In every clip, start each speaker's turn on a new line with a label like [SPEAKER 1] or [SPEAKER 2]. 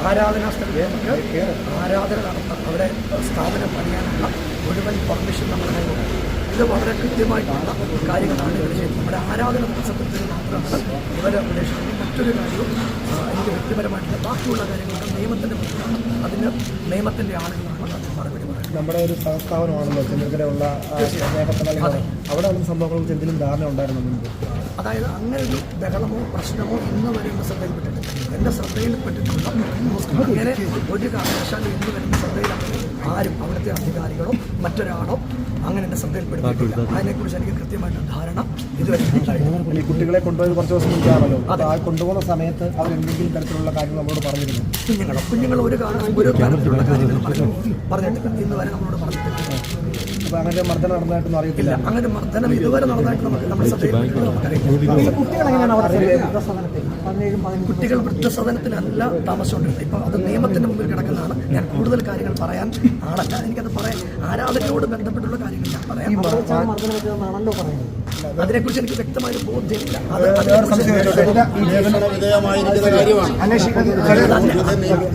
[SPEAKER 1] ആരാധനാ സ്ഥലത്തേക്ക് ആരാധന നടത്താൻ അവിടെ സ്ഥാപനം പണിയാനുള്ള മുഴുവൻ പെർമിഷൻ നമ്മൾ നൽകുന്നു. ഇത് വളരെ കൃത്യമായിട്ടുള്ള കാര്യങ്ങളാണ് ഇവർ ചെയ്യുന്നത്. നമ്മുടെ ആരാധന പ്രസംഗത്തിന് മാത്രമാണ് ഇവരെ ഉദ്ദേശിക്കുന്നത്. മറ്റൊരു കാര്യവും എനിക്ക് വ്യക്തിപരമായിട്ടുള്ള ബാക്കിയുള്ള കാര്യങ്ങളൊക്കെ നിയമത്തിൻ്റെ മുന്നിലാണ്. അതിന് നിയമത്തിൻ്റെ ആളുകളാണ് അതിന് മറുപടി പറയുന്നത്.
[SPEAKER 2] നമ്മുടെ ഒരു സഹസ്ഥാപനമാണല്ലോ ചെന്നിത്തലയുള്ള അവിടെ ഉള്ള സംഭവങ്ങൾക്ക് എന്തെങ്കിലും ധാരണ ഉണ്ടായിരുന്നു മുൻപ്?
[SPEAKER 1] അതായത് അങ്ങനെ ഒരു ബഹളമോ പ്രശ്നമോ ഇന്ന് വരെ എൻ്റെ ശ്രദ്ധയിൽപ്പെട്ടിട്ടില്ല. എൻ്റെ ശ്രദ്ധയിൽപ്പെട്ടിട്ടുള്ള അങ്ങനെ ഒരു കാരണവശാലും ഇന്ന് വരുന്ന ശ്രദ്ധയിലാണ് ആരും അവിടുത്തെ അധികാരികളോ മറ്റൊരാളോ അങ്ങനെ എൻ്റെ ശ്രദ്ധയിൽപ്പെടുത്തിയിട്ടില്ല. അതിനെക്കുറിച്ച് എനിക്ക് കൃത്യമായിട്ട് ധാരണ ഇതുവരെ ഉണ്ടായിരുന്നു.
[SPEAKER 2] ഈ കുട്ടികളെ കൊണ്ടുപോയത് കുറച്ച് ദിവസം മുൻപാണല്ലോ. ആ കൊണ്ടുപോകുന്ന സമയത്ത് അവർ എന്തെങ്കിലും തരത്തിലുള്ള കാര്യങ്ങൾ നമ്മളോട് പറഞ്ഞിരുന്നു?
[SPEAKER 1] കുഞ്ഞുങ്ങൾ ഒരു തരത്തിലുള്ള കാര്യങ്ങൾ പറഞ്ഞിട്ടില്ല. ഇന്ന് വരെ നമ്മളോട് പറഞ്ഞിട്ടില്ല.
[SPEAKER 2] അപ്പോൾ അങ്ങനെ മർദ്ദനം നടന്നതായിട്ടൊന്നും അറിയത്തില്ല.
[SPEAKER 1] അങ്ങനെ മർദ്ദനം ഇതുവരെ നടന്നതായിട്ട് നമ്മുടെ കുട്ടികൾ വൃദ്ധസദനത്തിലല്ല താമസിച്ചുകൊണ്ടിരുന്നത്. ഇപ്പം അത് നിയമത്തിന്റെ മുമ്പിൽ കിടക്കുന്നതാണ്. ഞാൻ കൂടുതൽ കാര്യങ്ങൾ പറയാൻ ആളല്ല. എനിക്കത് പറയാൻ ആരാധനയോട് ബന്ധപ്പെട്ടുള്ള കാര്യങ്ങൾ ഞാൻ പറയാം. അതിനെക്കുറിച്ച് എനിക്ക് വ്യക്തമായൊരു ബോധ്യമില്ല.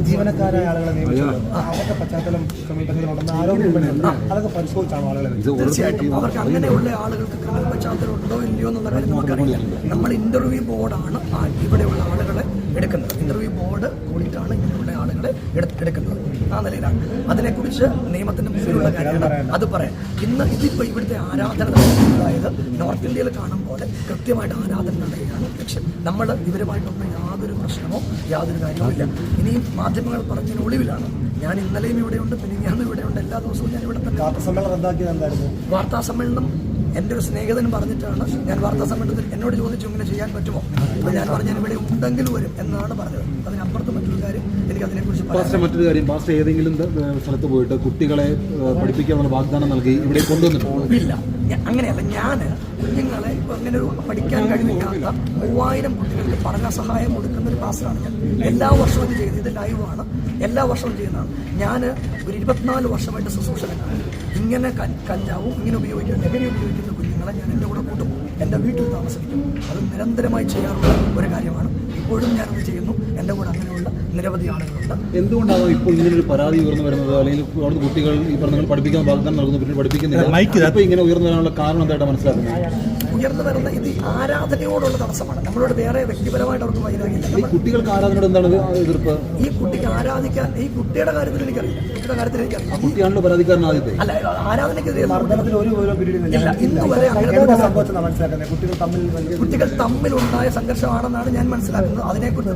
[SPEAKER 2] ജീവനക്കാരായ ആളുകളെ അവരുടെ പശ്ചാത്തലം അതൊക്കെ പരിശോധിച്ചാണ് ആളുകളെ.
[SPEAKER 1] തീർച്ചയായിട്ടും അവർക്ക് അങ്ങനെയുള്ള ആളുകൾക്ക് ക്രിമിനൽ പശ്ചാത്തലം ഉണ്ടോ ഇല്ലയോ എന്നുള്ള കാര്യം നമുക്കറിയില്ല. നമ്മൾ ഇന്റർവ്യൂ ബോർഡാണ് ഇവിടെയുള്ള ആളുകളെ എടുക്കുന്നത്. ഇന്റർവ്യൂ ബോർഡ് കൂടിയിട്ടാണ് ഇങ്ങനെയുള്ള ആളുകളെ എടുക്കുന്നത്. ആ നിലയിലാണ്. അതിനെക്കുറിച്ച് നിയമത്തിന്റെ മുന്നിലുള്ള കാര്യമാണ് അത് പറയാം. ഇതിപ്പോൾ ഇവിടുത്തെ ആരാധന, അതായത് നോർത്ത് ഇന്ത്യയിൽ കാണും പോലെ കൃത്യമായിട്ട് ആരാധന നടക്കുകയാണ് ലക്ഷ്യം. നമ്മൾ ഇവരുമായിട്ടൊന്നും യാതൊരു പ്രശ്നമോ യാതൊരു കാര്യമോ ഇല്ല. ഇനിയും മാധ്യമങ്ങൾ പറഞ്ഞതിന് ഒളിവിലാണ്. ഞാൻ ഇന്നലെയും ഇവിടെയുണ്ട്, പിന്നെ ഞാൻ ഇവിടെയുണ്ട്. എല്ലാ ദിവസവും ഞാൻ ഇവിടെ തന്നെ. വാർത്താ സമ്മേളനം എൻ്റെ ഒരു സ്നേഹിതൻ പറഞ്ഞിട്ടാണ് ഞാൻ വാർത്താ സമ്മേളനത്തിൽ എന്നോട് ചോദിച്ചു ഇങ്ങനെ ചെയ്യാൻ പറ്റുമോ. അപ്പോൾ ഞാൻ പറഞ്ഞാൽ ഇവിടെ ഉണ്ടെങ്കിൽ വരും എന്നാണ് പറഞ്ഞത്. അതിനപ്പുറത്ത് മറ്റൊരു കാര്യം എനിക്ക് അതിനെക്കുറിച്ച്
[SPEAKER 3] മറ്റൊരു കാര്യം, പാസ്റ്റർ ഏതെങ്കിലും സ്ഥലത്ത് പോയിട്ട് കുട്ടികളെ പഠിപ്പിക്കാനുള്ള വാഗ്ദാനം നൽകി ഇവിടെ കൊണ്ടുവന്നിട്ടുണ്ട്?
[SPEAKER 1] ഇല്ല, അങ്ങനെയല്ല. ഞാൻ കുഞ്ഞുങ്ങളെ ഇപ്പോൾ അങ്ങനെ ഒരു പഠിക്കാൻ കഴിവില്ലാത്ത 3000 കുട്ടികൾക്ക് പഠന സഹായം കൊടുക്കുന്ന ഒരു പാസ്റ്ററാണ് ഞാൻ. എല്ലാ വർഷവും ഇത് ചെയ്യുന്നത്. ഇത് ലൈവാണ്, എല്ലാ വർഷവും ചെയ്യുന്നതാണ്. ഞാൻ ഒരു 24 വർഷമായിട്ട് ശുശ്രൂഷകനാണ്. ഇങ്ങനെ കഞ്ചാവും ഇങ്ങനെ ഉപയോഗിക്കുന്ന കുഞ്ഞുങ്ങളെ ഞാൻ എൻ്റെ കൂടെ കൂട്ടും, എൻ്റെ വീട്ടിൽ താമസിപ്പിക്കും. അത് നിരന്തരമായി ചെയ്യാറുള്ള ഒരു കാര്യമാണ്. ഇപ്പോഴും ഞാനത് ചെയ്യുന്നു. എൻ്റെ കൂടെ അങ്ങനെയുള്ള നിരവധി ആളുകളുണ്ട്.
[SPEAKER 3] എന്തുകൊണ്ടാണ് ഇപ്പോൾ ഇങ്ങനൊരു പരാതി ഉയർന്നു വരുന്നത്? അല്ലെങ്കിൽ അവിടുന്ന് കുട്ടികൾ ഈ പറഞ്ഞ പഠിപ്പിക്കാൻ വാഗ്ദാനം നൽകുന്നു, പിന്നെ പഠിപ്പിക്കുന്നില്ല. അപ്പോൾ ഇങ്ങനെ ഉയർന്നു വരാനുള്ള കാരണം എന്തായിട്ട് മനസ്സിലാക്കുന്നത്?
[SPEAKER 1] ഉയർന്നു വരുന്ന ഇത് ആരാധനയോടുള്ള തടസ്സമാണ്. നമ്മളോട് വേറെ വ്യക്തിപരമായിട്ട് അവർക്ക് വൈരാഗ്യമില്ല.
[SPEAKER 3] ഈ കുട്ടികൾക്ക് ആരാധനയോട് എന്താണ് എതിർപ്പ്?
[SPEAKER 1] ഈ കുട്ടിക്ക് ആരാധിക്കാൻ, ഈ കുട്ടിയുടെ കാര്യത്തിൽ എനിക്കറിയില്ല. കുട്ടിയുടെ കാര്യത്തിൽ എനിക്കറിയാം.
[SPEAKER 3] കുട്ടിയാണല്ലോ പരാതിക്കാരൻ ആദ്യത്തെ.
[SPEAKER 1] അല്ല, ആരാധനയ്ക്കെതിരെ
[SPEAKER 2] കുട്ടികൾ
[SPEAKER 1] തമ്മിലുണ്ടായ സംഘർഷമാണെന്നാണ് ഞാൻ മനസ്സിലാക്കുന്നത്. അതിനെക്കുറിച്ച്